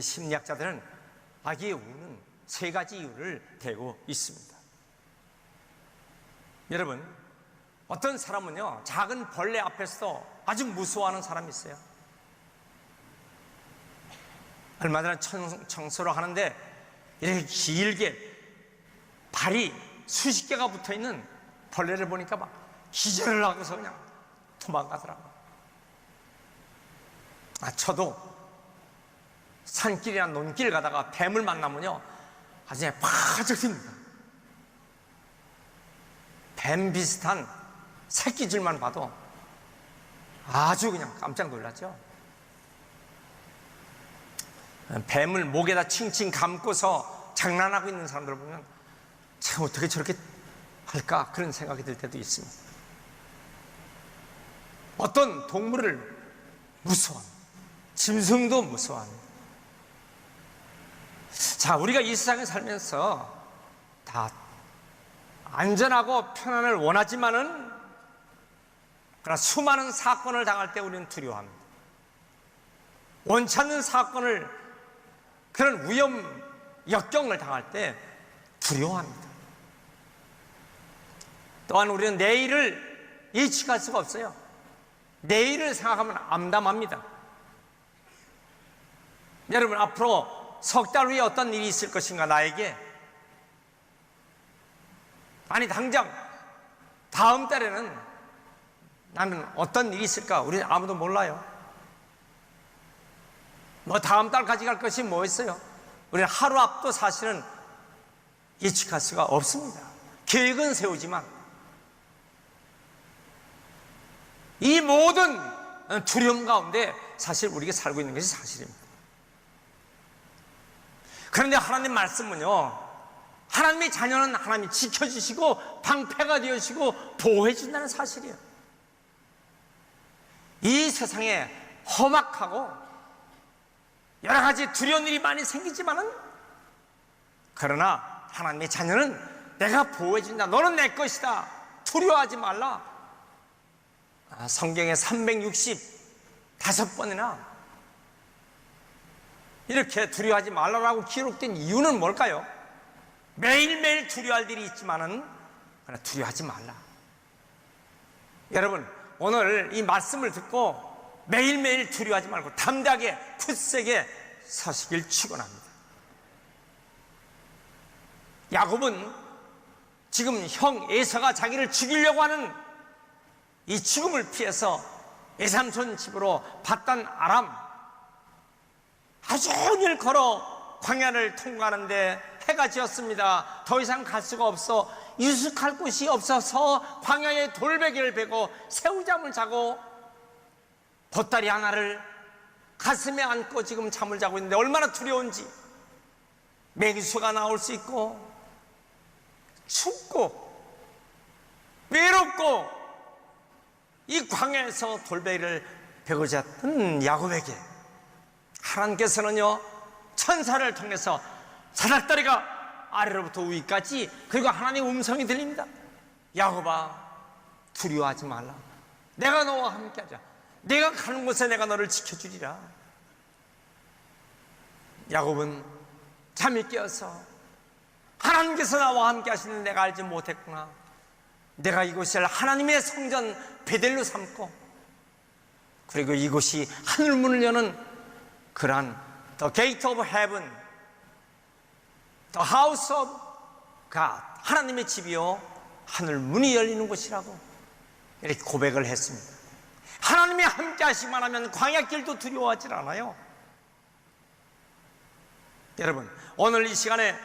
심리학자들은 아기의 우는 세 가지 이유를 대고 있습니다. 여러분, 어떤 사람은요, 작은 벌레 앞에서도 아주 무서워하는 사람이 있어요. 얼마 전에 청소를 하는데 이렇게 길게 발이 수십 개가 붙어있는 벌레를 보니까 막 기절을 하고서 그냥 도망가더라고요. 저도 산길이나 논길 가다가 뱀을 만나면요, 아주 그냥 바짝 튑니다. 뱀 비슷한 새끼줄만 봐도 아주 그냥 깜짝 놀랐죠. 뱀을 목에다 칭칭 감고서 장난하고 있는 사람들 보면 참 어떻게 저렇게 할까 그런 생각이 들 때도 있습니다. 어떤 동물을 무서워합니다. 짐승도 무서워합니다. 자, 우리가 이 세상에 살면서 다 안전하고 편안을 원하지만은, 그러나 수많은 사건을 당할 때 우리는 두려워합니다. 원치 않는 사건을, 그런 위험 역경을 당할 때 두려워합니다. 또한 우리는 내일을 예측할 수가 없어요. 내일을 생각하면 암담합니다. 여러분, 앞으로 석 달 후에 어떤 일이 있을 것인가, 나에게. 아니, 당장 다음 달에는 나는 어떤 일이 있을까? 우리는 아무도 몰라요. 다음 달까지 갈 것이 뭐 있어요? 우리는 하루 앞도 사실은 예측할 수가 없습니다. 계획은 세우지만 이 모든 두려움 가운데 사실 우리가 살고 있는 것이 사실입니다. 그런데 하나님 말씀은요, 하나님의 자녀는 하나님이 지켜주시고 방패가 되어주시고 보호해준다는 사실이에요. 이 세상에 험악하고 여러 가지 두려운 일이 많이 생기지만은, 그러나 하나님의 자녀는 내가 보호해준다, 너는 내 것이다, 두려워하지 말라. 성경에 365번이나 이렇게 두려워하지 말라라고 기록된 이유는 뭘까요? 매일매일 두려워할 일이 있지만은 그러나 두려워하지 말라. 여러분, 오늘 이 말씀을 듣고 매일매일 두려워하지 말고 담대하게 굳세게 서시길 축원합니다. 야곱은 지금 형 에서가 자기를 죽이려고 하는 이 죽음을 피해서 외삼촌 집으로 paddan 아람, 하루 종일 걸어 광야를 통과하는데 해가 지었습니다. 더 이상 갈 수가 없어. 유숙할 곳이 없어서 광야에 돌베개를 베고 새우잠을 자고 보따리 하나를 가슴에 안고 지금 잠을 자고 있는데 얼마나 두려운지. 맹수가 나올 수 있고 춥고 외롭고 이 광야에서 돌베개를 베고 잤던 야곱에게 하나님께서는요, 천사를 통해서 사닥다리가 아래로부터 위까지, 그리고 하나님의 음성이 들립니다. 야곱아, 두려워하지 말라. 내가 너와 함께하자. 내가 가는 곳에 내가 너를 지켜주리라. 야곱은 잠이 깨어서 하나님께서 나와 함께 하시는 내가 알지 못했구나. 내가 이곳을 하나님의 성전 베델로 삼고, 그리고 이곳이 하늘문을 여는 그러한 The Gate of Heaven, The House of God, 하나님의 집이요 하늘문이 열리는 곳이라고 이렇게 고백을 했습니다. 하나님이 함께 하시기만 하면 광야길도 두려워하지 않아요. 여러분, 오늘 이 시간에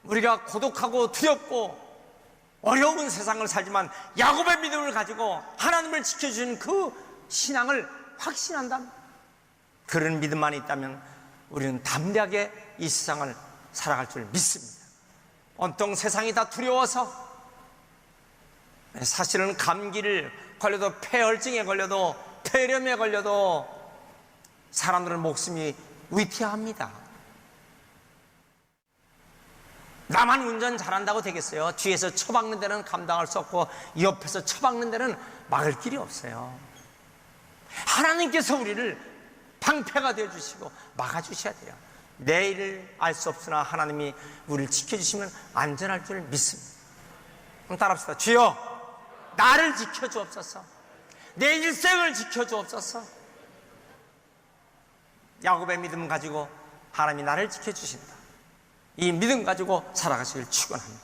우리가 고독하고 두렵고 어려운 세상을 살지만 야곱의 믿음을 가지고 하나님을 지켜주는 그 신앙을 확신한다면, 그런 믿음만 있다면 우리는 담대하게 이 세상을 살아갈 줄 믿습니다. 온통 세상이 다 두려워서, 사실은 감기를 걸려도, 폐혈증에 걸려도, 폐렴에 걸려도 사람들은 목숨이 위태합니다. 나만 운전 잘한다고 되겠어요? 뒤에서 쳐박는 데는 감당할 수 없고 옆에서 쳐박는 데는 막을 길이 없어요. 하나님께서 우리를 방패가 되어주시고 막아주셔야 돼요. 내일을 알 수 없으나 하나님이 우리를 지켜주시면 안전할 줄 믿습니다. 그럼 따라합시다. 주여, 나를 지켜주옵소서. 내 일생을 지켜주옵소서. 야곱의 믿음 가지고 하나님이 나를 지켜주신다. 이 믿음 가지고 살아가시길 축원합니다.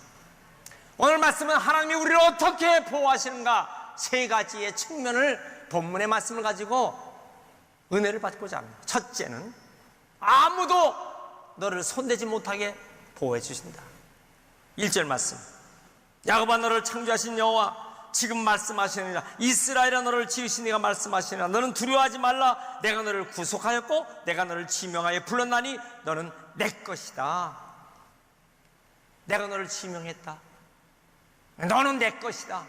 오늘 말씀은 하나님이 우리를 어떻게 보호하시는가 세 가지의 측면을 본문의 말씀을 가지고 은혜를 받고자 합니다. 첫째는 아무도 너를 손대지 못하게 보호해 주신다. 1절 말씀, 야곱아 너를 창조하신 여호와 지금 말씀하시느니라. 이스라엘아 너를 지으신 이가 말씀하시느니라. 너는 두려워하지 말라. 내가 너를 구속하였고 내가 너를 지명하여 불렀나니 너는 내 것이다. 내가 너를 지명했다. 너는 내 것이다.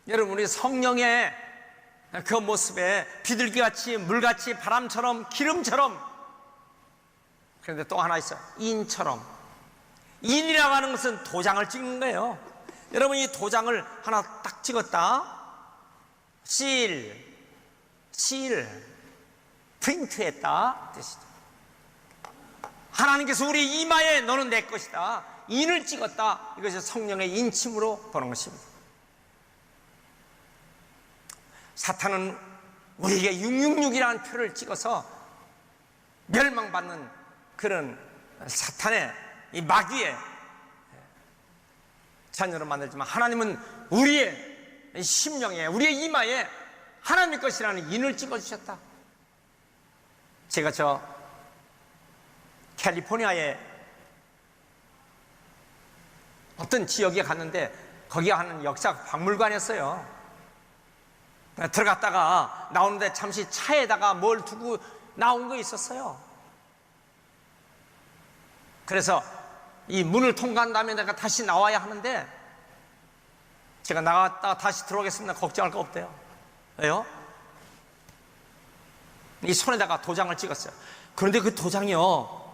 여러분, 우리 성령의 그 모습에 비둘기같이, 물같이, 바람처럼, 기름처럼, 그런데 또 하나 있어요. 인처럼. 인이라고 하는 것은 도장을 찍는 거예요. 여러분, 이 도장을 하나 딱 찍었다, 실, 프린트했다 뜻이죠. 하나님께서 우리 이마에 너는 내 것이다, 인을 찍었다. 이것이 성령의 인침으로 보는 것입니다. 사탄은 우리에게 666이라는 표를 찍어서 멸망받는 그런 사탄의 이 마귀의 자녀로 만들지만, 하나님은 우리의 심령에, 우리의 이마에 하나님의 것이라는 인을 찍어주셨다. 제가 저 캘리포니아에 어떤 지역에 갔는데 거기 하는 역사 박물관이었어요. 들어갔다가 나오는데 잠시 차에다가 뭘 두고 나온 거 있었어요. 그래서 이 문을 통과한 다음에 내가 다시 나와야 하는데, 제가 나갔다가 다시 들어오겠습니다. 걱정할 거 없대요. 왜요? 이 손에다가 도장을 찍었어요. 그런데 그 도장이요,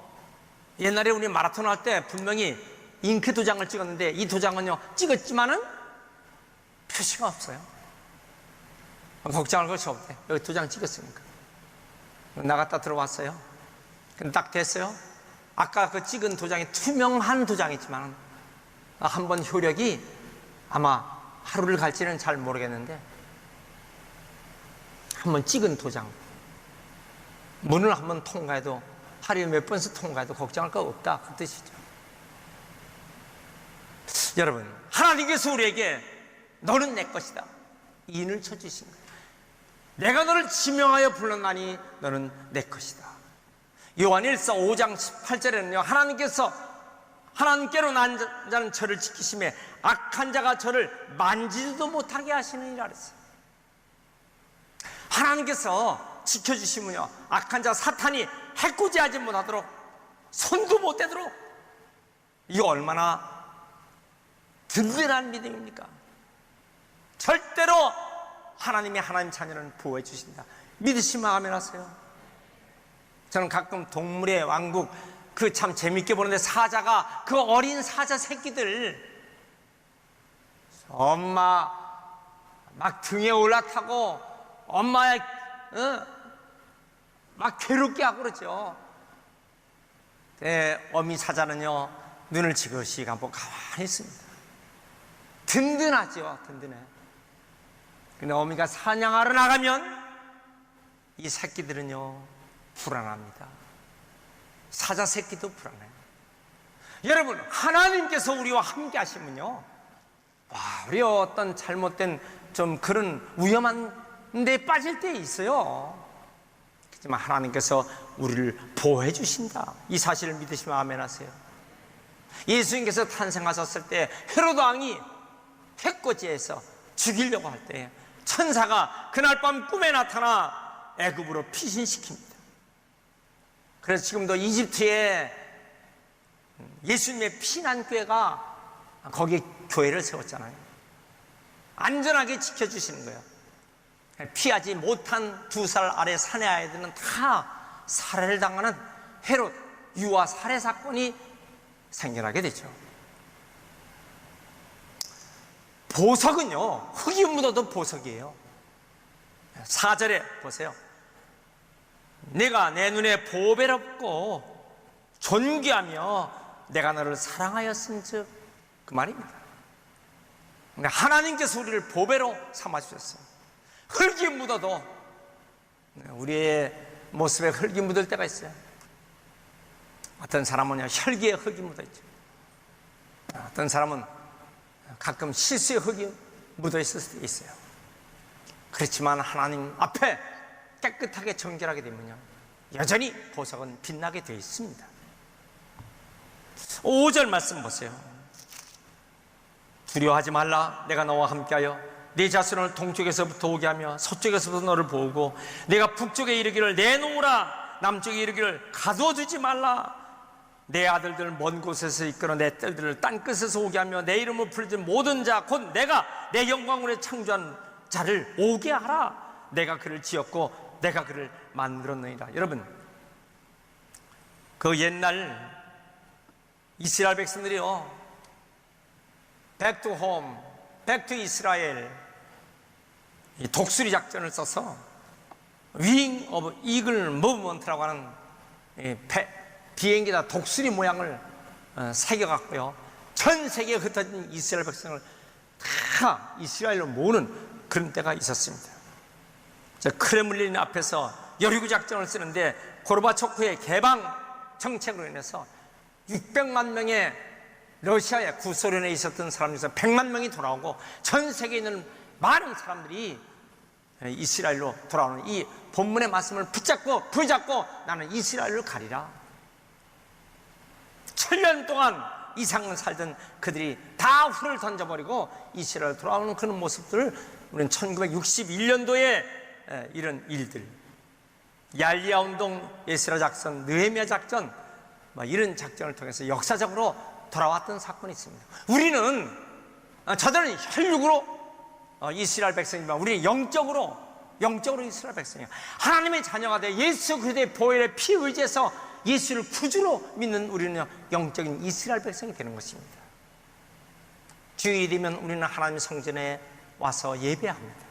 옛날에 우리 마라톤 할 때 분명히 잉크 도장을 찍었는데, 이 도장은요 찍었지만은 표시가 없어요. 걱정할 것이 없대. 여기 도장 찍었으니까. 나갔다 들어왔어요. 근데 딱 됐어요. 아까 그 찍은 도장이 투명한 도장이지만 한번 효력이 아마 하루를 갈지는 잘 모르겠는데, 한번 찍은 도장, 문을 한번 통과해도, 하루에 몇 번씩 통과해도 걱정할 거 없다, 그 뜻이죠. 여러분, 하나님께서 우리에게 너는 내 것이다 인을 쳐주신 거예요. 내가 너를 지명하여 불렀나니 너는 내 것이다. 요한일서 5장 18절에는요 하나님께로 난 자는 저를 지키심에 악한 자가 저를 만지지도 못하게 하시느니라 그랬어요. 하나님께서 지켜주시면요 악한 자 사탄이 해코지하지 못하도록, 손도 못 대도록, 이거 얼마나 든든한 믿음입니까? 절대로 하나님이 하나님 자녀는 보호해 주신다. 믿으시면 아멘 하세요. 저는 가끔 동물의 왕국 그 참 재밌게 보는데, 사자가, 그 어린 사자 새끼들 엄마 막 등에 올라타고 엄마의 막 괴롭게 하고 그러죠. 어미 사자는요 눈을 지그시 감고 가만히 있습니다. 든든하죠. 든든해. 근데 어미가 사냥하러 나가면 이 새끼들은요 불안합니다. 사자 새끼도 불안해요. 여러분, 하나님께서 우리와 함께 하시면요, 우리 어떤 잘못된 좀 그런 위험한 데 빠질 때 있어요. 하지만 하나님께서 우리를 보호해 주신다. 이 사실을 믿으시면 아멘 하세요. 예수님께서 탄생하셨을 때 헤로드 왕이 해코지에서 죽이려고 할 때 천사가 그날 밤 꿈에 나타나 애굽으로 피신시킵니다. 그래서 지금도 이집트에 예수님의 피난교회가 거기에 교회를 세웠잖아요. 안전하게 지켜주시는 거예요. 피하지 못한 2살 아래 사내 아이들은 다 살해를 당하는 헤롯 유아 살해 사건이 생겨나게 되죠. 보석은요 흙이 묻어도 보석이에요. 4절에 보세요. 내가 내 눈에 보배롭고 존귀하며 내가 너를 사랑하였은즉, 그 말입니다. 하나님께서 우리를 보배로 삼아주셨어요. 흙이 묻어도 우리의 모습에 흙이 묻을 때가 있어요. 어떤 사람은 혈기에 흙이 묻어있죠. 어떤 사람은 가끔 실수에 흙이 묻어있을 수도 있어요. 그렇지만 하나님 앞에 깨끗하게 정결하게 되면요, 여전히 보석은 빛나게 되어 있습니다. 5절 말씀 보세요. 두려워하지 말라. 내가 너와 함께하여 네 자손을 동쪽에서부터 오게 하며 서쪽에서부터 너를 보고, 내가 북쪽에 이르기를 내놓으라, 남쪽에 이르기를 가둬두지 말라. 내 아들들을 먼 곳에서 이끌어 내 딸들을 땅 끝에서 오게 하며 내 이름을 부르진 모든 자 곧 내가 내 영광으로 창조한 자를 오게 하라. 내가 그를 지었고 내가 그를 만들었느니라. 여러분, 그 옛날 이스라엘 백성들이요, Back to home, back to 이스라엘, 이 독수리 작전을 써서 Wing of Eagle Movement라고 하는 비행기에다 독수리 모양을 새겨갖고요, 전 세계에 흩어진 이스라엘 백성을 다 이스라엘로 모으는 그런 때가 있었습니다. 크렘린 앞에서 여리고 작전을 쓰는데 고르바초프의 개방 정책으로 인해서 600만 명의 러시아의 구소련에 있었던 사람 중에서 100만 명이 돌아오고 전 세계에 있는 많은 사람들이 이스라엘로 돌아오는 이 본문의 말씀을 붙잡고 나는 이스라엘로 가리라. 7년 동안 이상을 살던 그들이 다 훌을 던져버리고 이스라엘로 돌아오는 그런 모습들을 우리는 1961년도에 이런 일들, 얄리야 운동, 에스라 작전, 느헤미야 작전, 이런 작전을 통해서 역사적으로 돌아왔던 사건이 있습니다. 우리는, 저들은 혈육으로 이스라엘 백성이지만 우리는 영적으로 이스라엘 백성이에요. 하나님의 자녀가 돼 예수 그리스도의 보혈의 피 의지해서 예수를 구주로 믿는 우리는 영적인 이스라엘 백성이 되는 것입니다. 주일이면 우리는 하나님의 성전에 와서 예배합니다.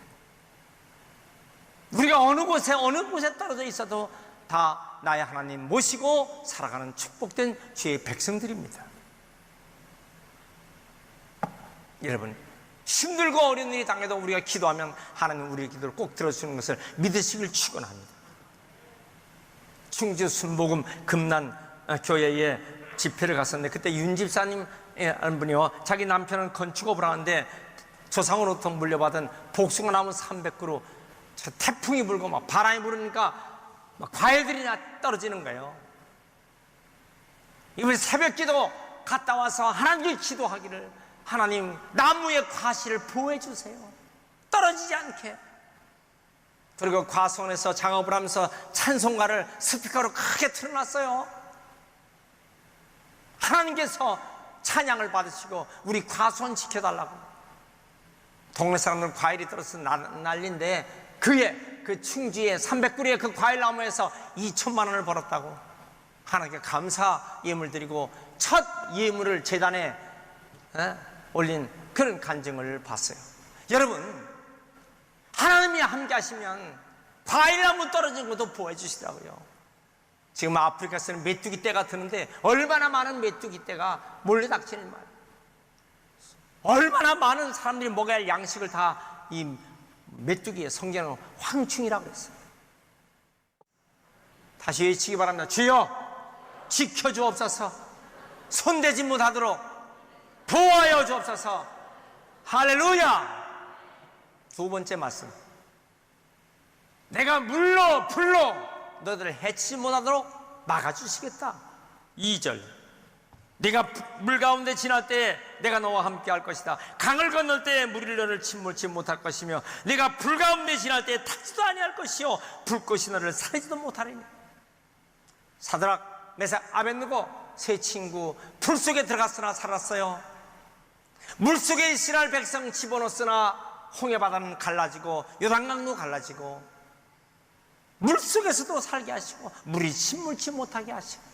우리가 어느 곳에 떨어져 있어도 다 나의 하나님 모시고 살아가는 축복된 주의 백성들입니다. 여러분, 힘들고 어려운 일이 당해도 우리가 기도하면 하나님 우리의 기도를 꼭 들어주는 것을 믿으시길 축원합니다. 충주 순복음 금난 교회에 집회를 갔었는데, 그때 윤 집사님 한 분이요, 자기 남편은 건축업을 하는데 조상으로부터 물려받은 복숭아 나무 300그루, 태풍이 불고 막 바람이 부르니까 막 과일들이 떨어지는 거예요. 이번에 새벽 기도 갔다 와서 하나님께 기도하기를, 하나님 나무의 과실을 보호해 주세요, 떨어지지 않게. 그리고 과수원에서 작업을 하면서 찬송가를 스피커로 크게 틀어놨어요. 하나님께서 찬양을 받으시고 우리 과수원 지켜달라고. 동네 사람들은 과일이 떨어져서 난리인데 그 충주의 300그루의 그 과일 나무에서 2천만 원을 벌었다고 하나님께 감사 예물 드리고 첫 예물을 제단에 올린 그런 간증을 봤어요. 여러분, 하나님이 함께 하시면 과일나무 떨어진 것도 보호해 주시더라고요. 지금 아프리카에서는 메뚜기 떼가 드는데 얼마나 많은 메뚜기 떼가 몰려닥치는 말, 얼마나 많은 사람들이 먹어야 할 양식을 다 이 메뚜기의 성경은 황충이라고 그랬어요. 다시 외치기 바랍니다. 주여 지켜주옵소서, 손대지 못하도록 보호하여 주옵소서. 할렐루야. 두 번째 말씀, 내가 물로 불로 너희들을 해치지 못하도록 막아주시겠다. 2절, 네가 물 가운데 지날 때에 내가 너와 함께 할 것이다. 강을 건널 때에 물이 너를 침몰치 못할 것이며 네가 불 가운데 지날 때에 타지도 아니할 것이요 불꽃이 너를 사르지도 못하리니. 사드락, 메삭, 아벳느고 세 친구 불 속에 들어갔으나 살았어요. 물 속에 이스라엘 백성 집어넣었으나 홍해 바다는 갈라지고 요단강도 갈라지고 물 속에서도 살게 하시고 물이 침몰치 못하게 하시고.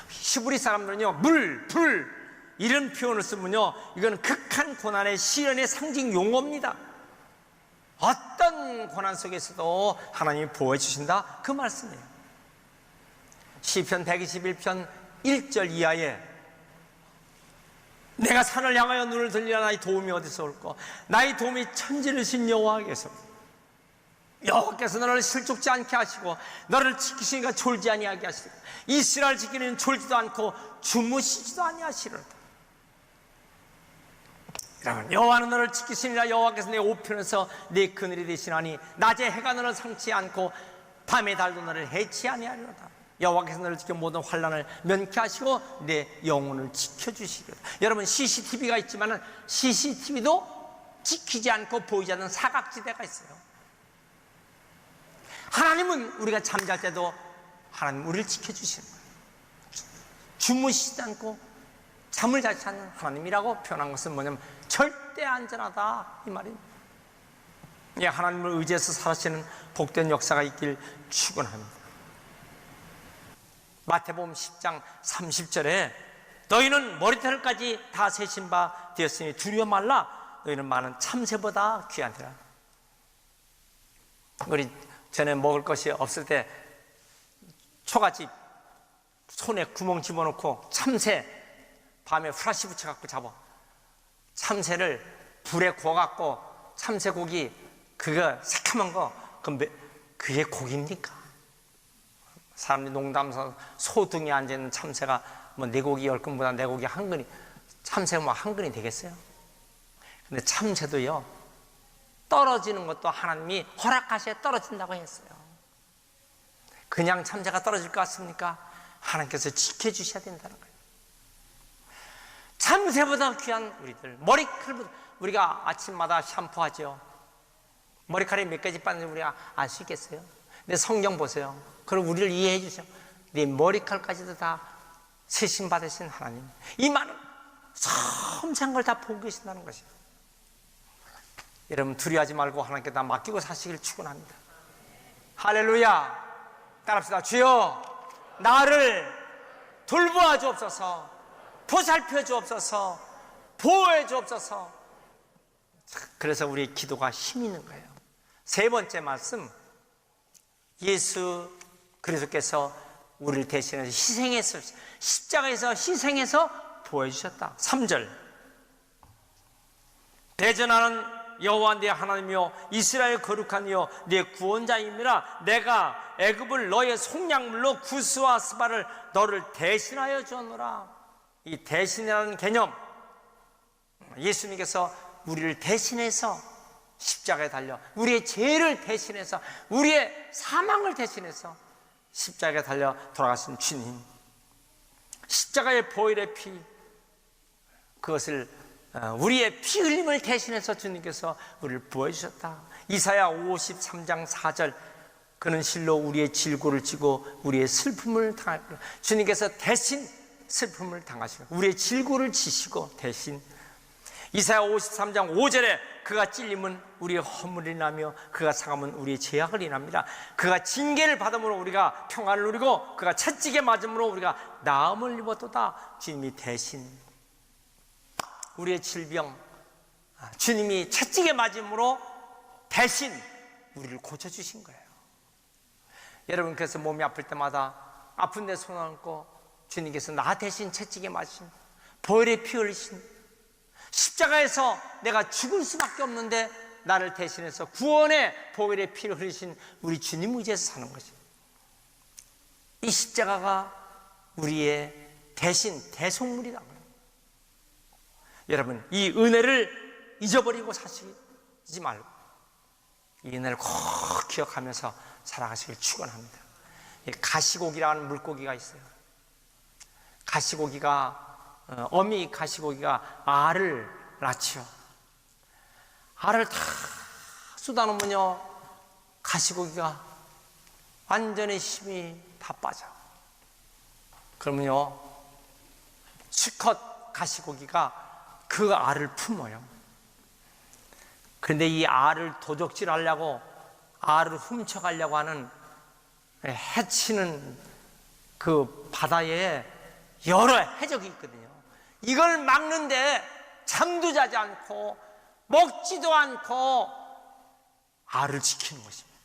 히브리 사람들은요, 물, 불 이런 표현을 쓰면요, 이건 극한 고난의 시련의 상징 용어입니다. 어떤 고난 속에서도 하나님이 보호해 주신다, 그 말씀이에요. 시편 121편 1절 이하에 내가 산을 향하여 눈을 들리라. 나의 도움이 어디서 올까? 나의 도움이 천지르신 여호와께서, 여호와께서 너를 실족지 않게 하시고 너를 지키시니까 졸지 아니하게 하시고 이스라엘 지키는 졸지도 않고 주무시지도 아니하시리로다. 여호와는 너를 지키시니라. 여호와께서 내 우편에서 내 그늘이 되시나니 낮에 해가 너를 상치 않고 밤에 달도 너를 해치 아니하리로다. 여호와께서 너를 지켜 모든 환난을 면케하시고 내 영혼을 지켜주시리로다. 여러분, CCTV가 있지만 CCTV도 지키지 않고 보이지 않는 사각지대가 있어요. 하나님은 우리가 잠잘 때도 하나님 우리를 지켜주시는 거예요. 주무시지 않고 잠을 자지 않는 하나님이라고 표현한 것은 뭐냐면 절대 안전하다, 이 말입니다. 예, 하나님을 의지해서 살아시는 복된 역사가 있길 축원합니다. 마태복음 10장 30절에 너희는 머리털까지 다 세신 바 되었으니 두려워 말라. 너희는 많은 참새보다 귀하니라. 우리 전에 먹을 것이 없을 때 초가집 손에 구멍 집어넣고 참새 밤에 후라시 붙여갖고 잡아. 참새를 불에 구워갖고 참새고기 그거 새카만 거 그게 고기입니까? 사람들이 농담해서 소등에 앉아있는 참새가 뭐 내 고기 10근보다 내 고기 한 근이, 참새가 뭐 한 근이 되겠어요? 근데 참새도요, 떨어지는 것도 하나님이 허락하셔야 떨어진다고 했어요. 그냥 참새가 떨어질 것 같습니까? 하나님께서 지켜주셔야 된다는 거예요. 참새보다 귀한 우리들, 머리칼보다, 우리가 아침마다 샴푸하죠. 머리카락이 몇 가지 빠는지 우리가 알 수 있겠어요? 근데 성경 보세요. 그럼 우리를 이해해 주세요. 네 머리칼까지도 다 세심 받으신 하나님, 이 많은 섬세한 걸 다 보고 계신다는 것이에요. 여러분, 두려워하지 말고 하나님께 다 맡기고 사시길 축원합니다. 할렐루야. 따라합시다. 주여, 나를 돌보아 주옵소서, 보살펴 주옵소서, 보호해 주옵소서. 그래서 우리의 기도가 힘이 있는 거예요. 세 번째 말씀, 예수 그리스도께서 우리를 대신해서 희생해서, 십자가에서 희생해서 보호해 주셨다. 3절, 대전하는 여호와 네 하나님이여 이스라엘 거룩한 이여 네 구원자임이라. 내가 애굽을 너의 속량물로 구스와 스바를 너를 대신하여 주었노라. 이 대신이라는 개념, 예수님께서 우리를 대신해서 십자가에 달려 우리의 죄를 대신해서, 우리의 사망을 대신해서 십자가에 달려 돌아가신 주님, 십자가의 보혈의 피, 그것을 우리의 피 흘림을 대신해서 주님께서 우리를 부어주셨다. 이사야 53장 4절, 그는 실로 우리의 질고를 지고 우리의 슬픔을 당하고, 주님께서 대신 슬픔을 당하시고 우리의 질고를 지시고 대신. 이사야 53장 5절에 그가 찔림은 우리의 허물을 인하며 그가 상함은 우리의 죄악을 인합니다. 그가 징계를 받음으로 우리가 평안을 누리고 그가 채찍에 맞음으로 우리가 나음을 입었도다. 주님이 대신 우리의 질병, 주님이 채찍에 맞음으로 대신 우리를 고쳐주신 거예요. 여러분, 그래서 몸이 아플 때마다 아픈 데 손 얹고 주님께서 나 대신 채찍에 맞으신, 보혈의 피 흘리신, 십자가에서 내가 죽을 수밖에 없는데 나를 대신해서 구원의 보혈의 피를 흘리신 우리 주님 의지해서 사는 것입니다. 이 십자가가 우리의 대신 대속물이라는 거예요. 여러분, 이 은혜를 잊어버리고 사시지 말고 이 은혜를 꼭 기억하면서 살아가시길 축원합니다. 가시고기라는 물고기가 있어요. 가시고기가, 어미 가시고기가 알을 낳지요. 알을 다 쏟아놓으면요, 가시고기가 완전히 힘이 다 빠져. 그러면요, 수컷 가시고기가 그 알을 품어요. 그런데 이 알을 도적질하려고, 알을 훔쳐가려고 하는, 해치는 그 바다에 여러 해적이 있거든요. 이걸 막는데 잠도 자지 않고 먹지도 않고 알을 지키는 것입니다.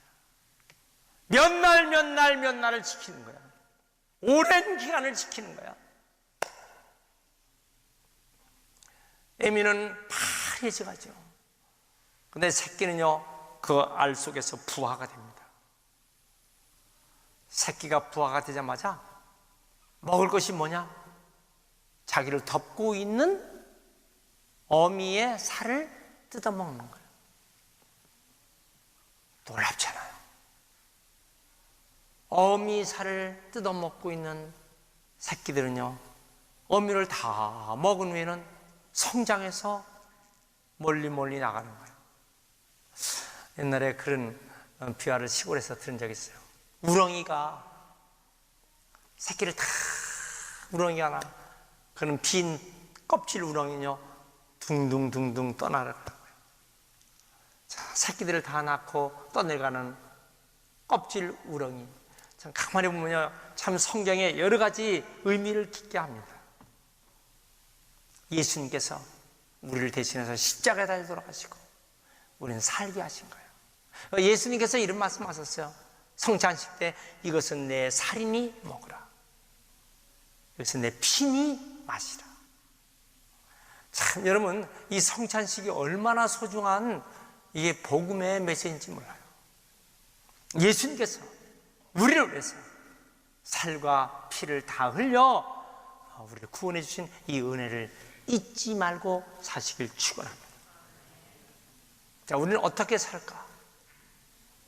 몇 날을 지키는 거야. 오랜 기간을 지키는 거야. 애미는 파래져가죠. 근데 새끼는요, 그 알 속에서 부화가 됩니다. 새끼가 부화가 되자마자 먹을 것이 뭐냐? 자기를 덮고 있는 어미의 살을 뜯어먹는 거예요. 놀랍잖아요. 어미 살을 뜯어먹고 있는 새끼들은요, 어미를 다 먹은 후에는 성장해서 멀리 나가는 거예요. 옛날에 그런 비화를 시골에서 들은 적이 있어요. 우렁이가 새끼를 다 우렁이가 나, 그런 빈 껍질 우렁이요 둥둥 떠나가는 거예요. 자, 새끼들을 다 낳고 떠내가는 껍질 우렁이. 참 가만히 보면요, 참 성경에 여러 가지 의미를 깊게 합니다. 예수님께서 우리를 대신해서 십자가에 달려 돌아가시고 우리는 살게 하신 거예요. 예수님께서 이런 말씀하셨어요. 성찬식 때 이것은 내 살이니 먹으라. 이것은 내 피니 마시라. 참 여러분, 이 성찬식이 얼마나 소중한 이게 복음의 메시지인지 몰라요. 예수님께서 우리를 위해서 살과 피를 다 흘려 우리를 구원해 주신 이 은혜를 잊지 말고 사시길 축원합니다. 자, 우리는 어떻게 살까?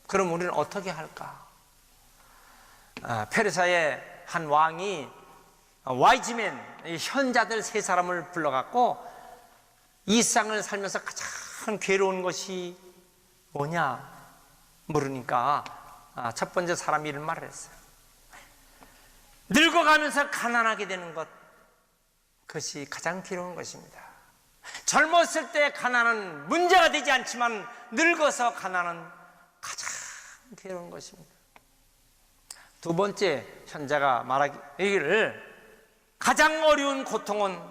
그럼 우리는 어떻게 할까? 페르시아의 한 왕이 와이즈맨, 현자들 세 사람을 불러갖고 이 세상을 살면서 가장 괴로운 것이 뭐냐 물으니까 첫 번째 사람이 이런 말을 했어요. 늙어가면서 가난하게 되는 것, 그것이 가장 괴로운 것입니다. 젊었을 때 가난은 문제가 되지 않지만 늙어서 가난은 가장 괴로운 것입니다. 두 번째 현자가 말하기를 가장 어려운 고통은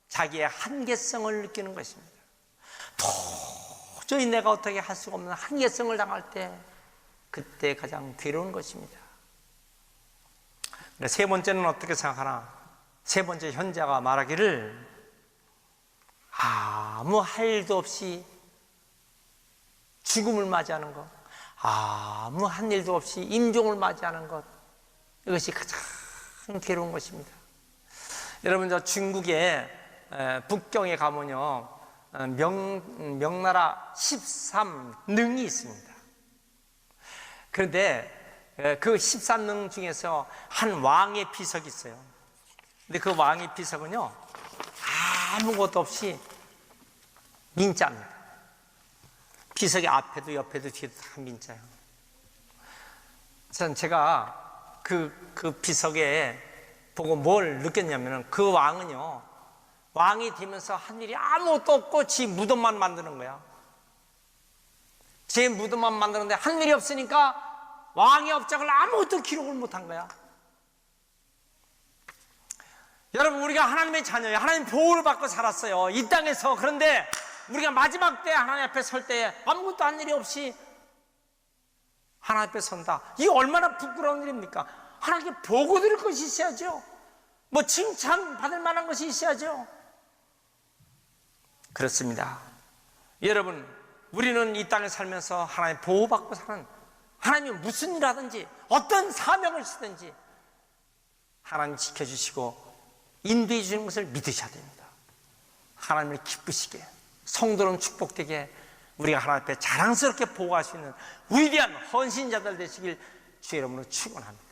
자기의 한계성을 느끼는 것입니다. 도저히 내가 어떻게 할 수가 없는 한계성을 당할 때 그때 가장 괴로운 것입니다. 세 번째는 어떻게 생각하나? 세 번째 현자가 말하기를 아무 할 일도 없이 죽음을 맞이하는 것, 아무 한 일도 없이 임종을 맞이하는 것, 이것이 가장 괴로운 것입니다. 여러분, 저 중국의 북경에 가면요, 명나라 13능이 있습니다. 그런데 그 13능 중에서 한 왕의 비석이 있어요. 근데 그 왕의 비석은요, 아무것도 없이 민자입니다. 비석의 앞에도 옆에도 뒤에도 다 민자예요. 제가 그 비석에 보고 뭘 느꼈냐면, 그 왕은요, 왕이 되면서 한 일이 아무것도 없고 지 무덤만 만드는 거야. 제 무덤만 만드는데 한 일이 없으니까 왕의 업적을 아무것도 기록을 못한 거야. 여러분, 우리가 하나님의 자녀예요. 하나님 보호를 받고 살았어요, 이 땅에서. 그런데 우리가 마지막 때 하나님 앞에 설 때 아무것도 한 일이 없이 하나님 앞에 선다. 이게 얼마나 부끄러운 일입니까? 하나님께 보고 드릴 것이 있어야죠. 뭐 칭찬받을 만한 것이 있어야죠. 그렇습니다. 여러분, 우리는 이 땅에 살면서 하나님 보호받고 사는, 하나님이 무슨 일 하든지 어떤 사명을 쓰든지 하나님 지켜주시고 인도해 주시는 것을 믿으셔야 됩니다. 하나님을 기쁘시게, 성도는 축복되게, 우리가 하나님 앞에 자랑스럽게 보호할 수 있는 위대한 헌신자들 되시길 주의 이름으로 축원합니다.